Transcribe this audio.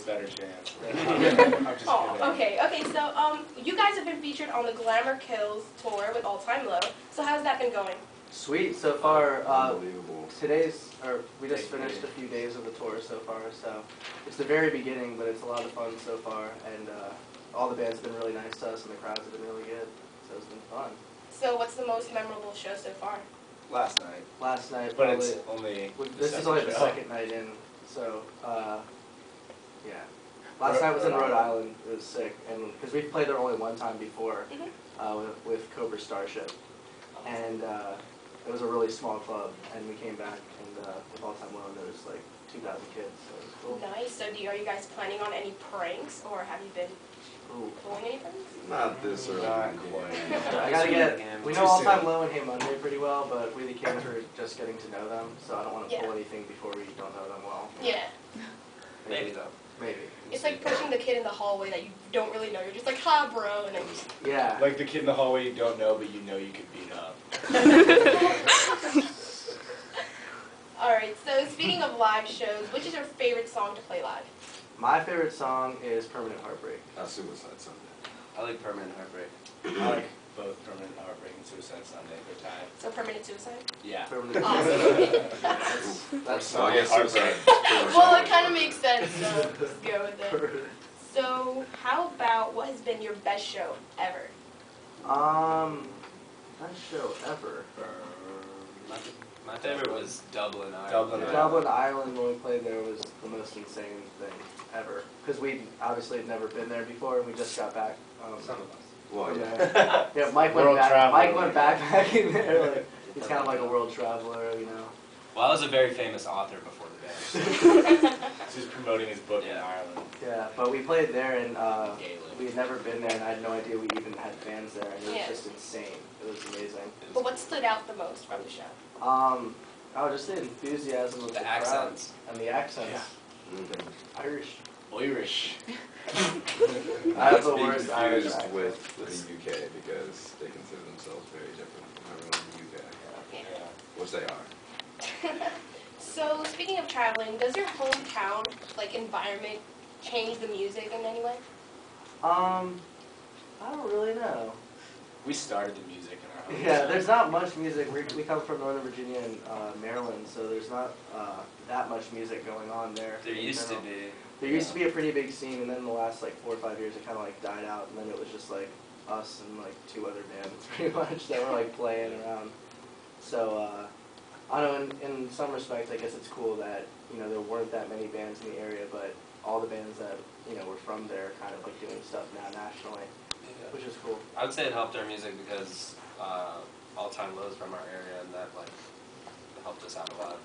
place better chance. I'm just kidding. Okay, so you guys have been featured on the Glamour Kills tour with All Time Low. So how's that been going? Sweet, so far. Unbelievable. We just finished a few days of the tour so far, so it's the very beginning, but it's a lot of fun so far, and all the band's been really nice to us, and the crowds have been really good, so it's been fun. So what's the most memorable show so far? Last night. Last night, But probably. it's only This is only the second night in, so yeah. Last night was in Rhode Island. It was sick, and because we've played there only one time before with Cobra Starship, and it was a really small club, and we came back and with All Time Low, and there was like 2,000 kids, so it was cool. Nice. So are you guys planning on any pranks, or have you been pulling any pranks? Not this early. Not in the quite. game. I gotta get. We know Too All Time soon. Low and Hey Monday pretty well, but we the kids are just getting to know them, so I don't want to pull anything before we don't know them well. Yeah. Maybe though. Maybe. It's like pushing the kid in the hallway that you don't really know. You're just like, ha, bro, and then just... Yeah. Like the kid in the hallway you don't know, but you know you could beat up. Alright, so speaking of live shows, which is your favorite song to play live? My favorite song is Permanent Heartbreak. Suicide Sunday. I like Permanent Heartbreak. I like both Permanent Heartbreak and Suicide Sunday. They're tied. So Permanent Suicide? Yeah. Permanent Awesome. That's Oh, I guess Suicide. Well, it kind of makes sense, so just go with it. So, how about what has been your best show ever? Best show ever. My favorite was Dublin, Ireland. Dublin, Yeah. Dublin, Ireland, when we played there was the most insane thing ever. Because we obviously had never been there before, and we just got back. Some of us. Well, from yeah. there. Yeah, Mike went World back. traveler. Mike went backpacking there. Like, he's kind of like a world traveler, you know. Well, I was a very famous author before the band. He's promoting his book in Yeah. Ireland. Yeah, but we played there, and Gaelic. we had never been there, and I had no idea we even had fans there, and it was Yeah. just insane. It was amazing. But what stood out the most from the show? Just the enthusiasm of the The crowd accents. and the accents. Mhm. Irish. Irish. I have Not the to be worst Irish confused accent. with the UK because they consider themselves very different from everyone in the UK, Yeah. which they are. So, speaking of traveling, does your hometown, like, environment change the music in any way? I don't really know. We started the music in our home. Yeah, there's not much music. We come from Northern Virginia and Maryland, so there's not that much music going on there. There in used to general. be. There used to be a pretty big scene, and then in the last like 4 or 5 years, it kind of like died out, and then it was just like us and like 2 other bands pretty much that were like playing around. So I don't know. In some respects, I guess it's cool that there weren't that many bands in the area, but all the bands that were from there kind of like doing stuff now nationally, which is cool. I would say it helped our music because All Time Low is from our area, and that like helped us out a lot.